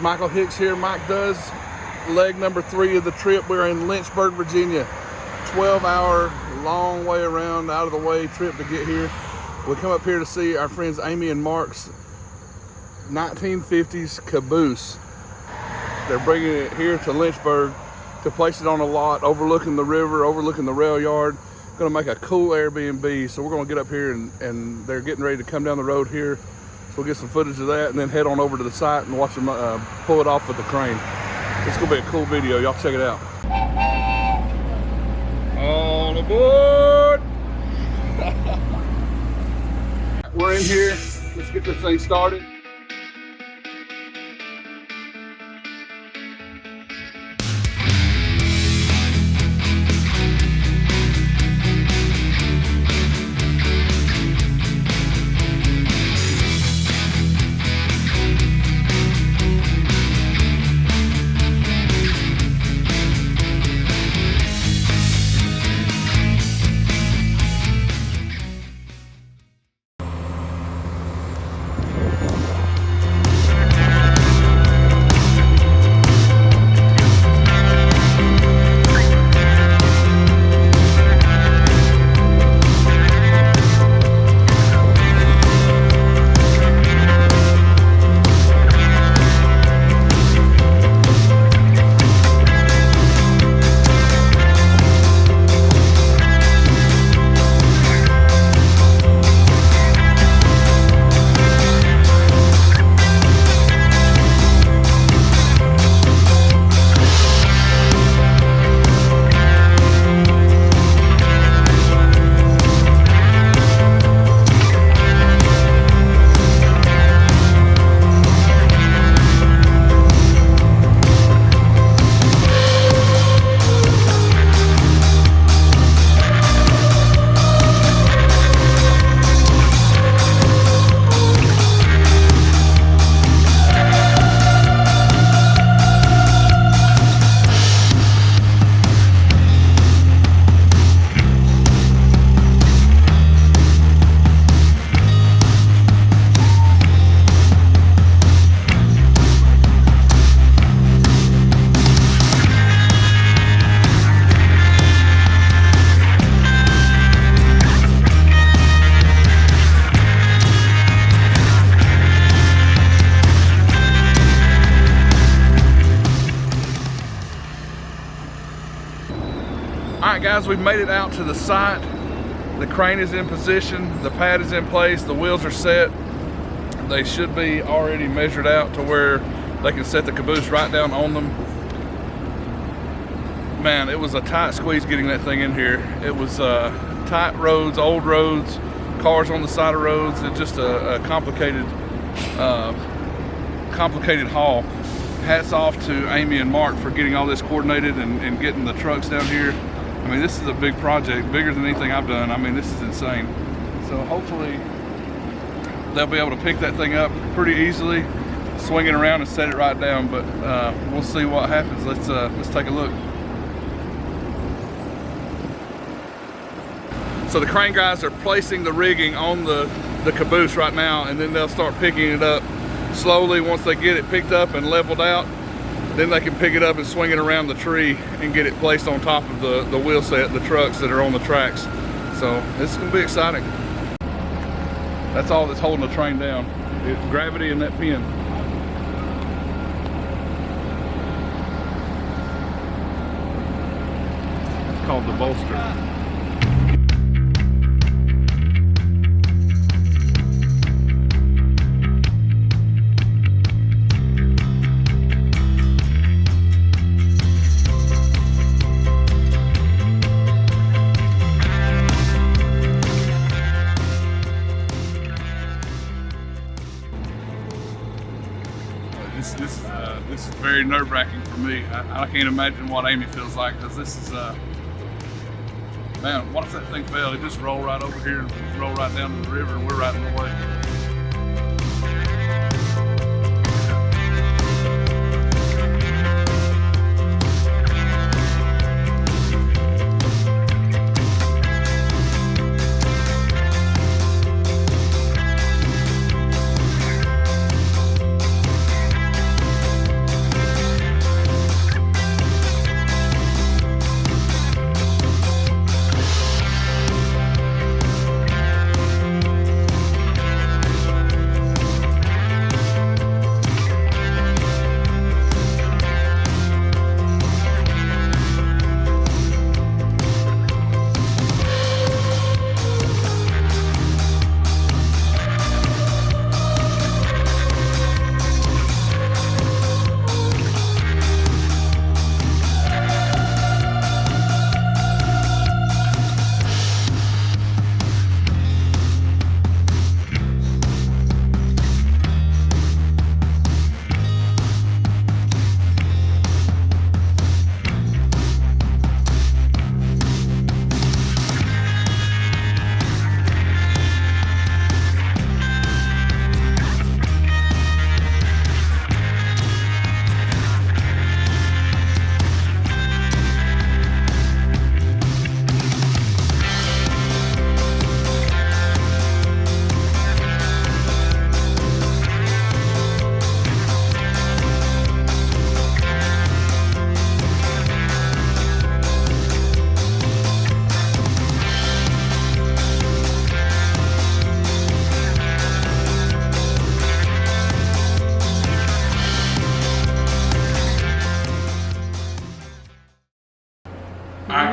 Michael Hicks here. Mike does leg number 3 of the trip. We're in Lynchburg, Virginia. 12-hour long way around, out of the way trip to get here. We come up here to see our friends Amy and Mark's 1950s Caboose. They're bringing it here to Lynchburg to place it on a lot overlooking the river, overlooking the rail yard. Gonna make a cool Airbnb. So we're gonna get up here and they're getting ready to come down the road here. So we'll get some footage of that and then head on over to the site and watch them pull it off with the crane. It's gonna be a cool video. Y'all check it out. All aboard! We're in here. Let's get this thing started. Alright guys, we've made it out to the site. The crane is in position, the pad is in place, the wheels are set. They should be already measured out to where they can set the caboose right down on them. Man, it was a tight squeeze getting that thing in here. It was tight roads, old roads, cars on the side of roads. It's just a complicated haul. Hats off to Amy and Mark for getting all this coordinated and getting the trucks down here. I mean, this is a big project, bigger than anything I've done. I mean, this is insane. So hopefully they'll be able to pick that thing up pretty easily, swing it around and set it right down, but we'll see what happens. Let's take a look. So the crane guys are placing the rigging on the caboose right now, and then they'll start picking it up slowly. Once they get it picked up and leveled out, then they can pick it up and swing it around the tree and get it placed on top of the wheel set, the trucks that are on the tracks. So this is gonna be exciting. That's all that's holding the train down. It's gravity and that pin. It's called the bolster. This is very nerve-wracking for me. I can't imagine what Amy feels like, because this is, man, what if that thing fell? It just roll right over here and roll right down to the river, and we're right in the way.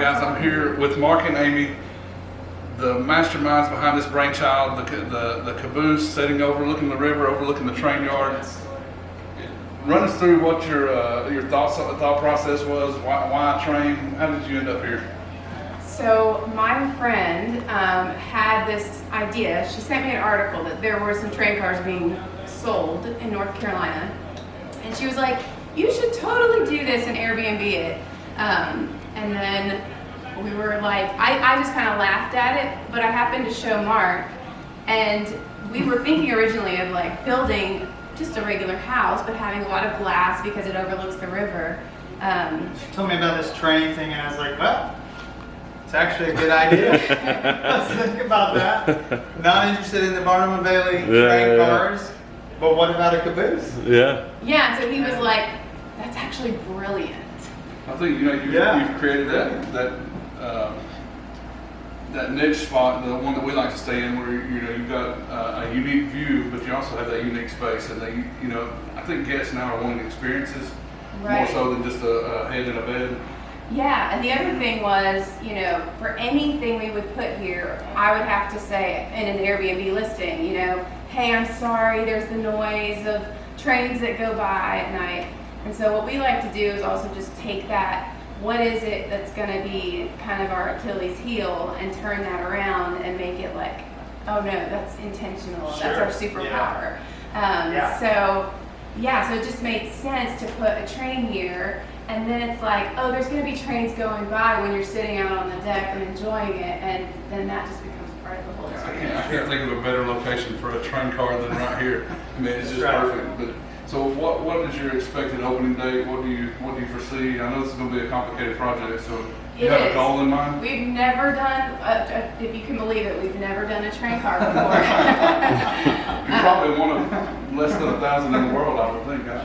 guys, I'm here with Mark and Amy, the masterminds behind this brainchild, the caboose sitting overlooking the river, overlooking the train yard. Run us through what your thought process was. Why a train? How did you end up here? So my friend had this idea. She sent me an article that there were some train cars being sold in North Carolina, and she was like, "You should totally do this and Airbnb it." And then we were like, I just kind of laughed at it, but I happened to show Mark, and we were thinking originally of like building just a regular house, but having a lot of glass because it overlooks the river. She told me about this train thing, and I was like, well, it's actually a good idea. Let's think about that. Not interested in the Barnum and Bailey train cars, but what about a caboose? Yeah. Yeah, and so he was like, that's actually brilliant. I think you've created that niche spot, the one that we like to stay in, where you've got a unique view, but you also have that unique space, and that I think guests now are wanting experiences more so than just a head in a bed. Yeah, and the other thing was, for anything we would put here, I would have to say in an Airbnb listing, hey, I'm sorry, there's the noise of trains that go by at night. And so what we like to do is also just take that, what is it that's going to be kind of our Achilles heel, and turn that around and make it like, oh no, that's intentional, that's our superpower. So it just made sense to put a train here, and then it's like, oh, there's going to be trains going by when you're sitting out on the deck and enjoying it, and then that just becomes part of the whole experience. I can't think of a better location for a train car than right here. I mean, it's just perfect. But so what is your expected opening date? What do you foresee? I know this is going to be a complicated project, so you have a goal in mind? We've never done, if you can believe it, we've never done a train car before. You're probably one of less than 1,000 in the world, I would think. And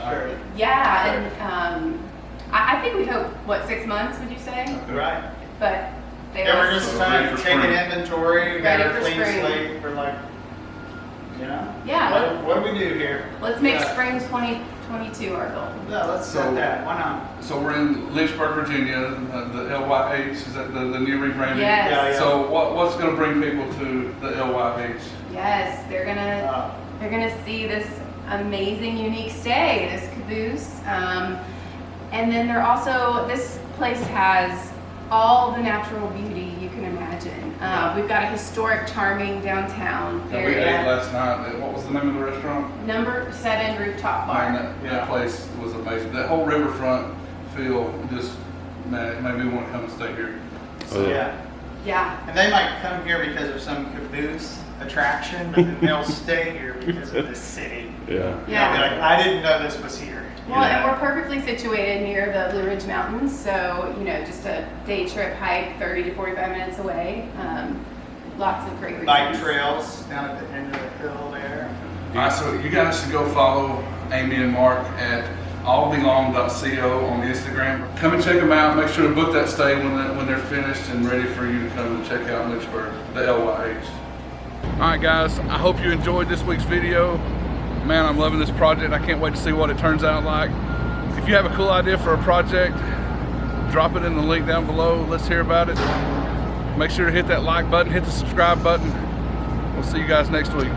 I think we hope, 6 months, would you say? Okay. Right. But We're just trying to take an inventory. We got Ready a for clean spring. slate for Yeah. What do we do here? Let's make spring 2022 our goal. Yeah, let's set that. Why not? So we're in Lynchburg, Virginia, the LYH, is that the new rebranding? Yes. Yeah. So what's going to bring people to the LYH? Yes, they're gonna see this amazing, unique stay, this caboose, and then this place has all the natural beauty you can imagine. We've got a historic, charming downtown area. We ate last night. What was the name of the restaurant? Number 7 Rooftop Bar. Man, that place was amazing. That whole riverfront feel just, man, it made me want to come and stay here. Yeah. And they might come here because of some caboose attraction, but then they'll stay here because of this city. Yeah. They'll be like, I didn't know this was here. Well, and we're perfectly situated near the Blue Ridge Mountains, so just a day trip hike, 30 to 45 minutes away. Lots of great reasons. Bike trails down at the end of the hill there. All right, so you guys should go follow Amy and Mark at allbelong.co on Instagram. Come and check them out. Make sure to book that stay when they're finished and ready for you to come and check out Lynchburg, the LYH. All right, guys, I hope you enjoyed this week's video. Man, I'm loving this project. I can't wait to see what it turns out like. If you have a cool idea for a project, drop it in the link down below. Let's hear about it. Make sure to hit that like button, hit the subscribe button. We'll see you guys next week.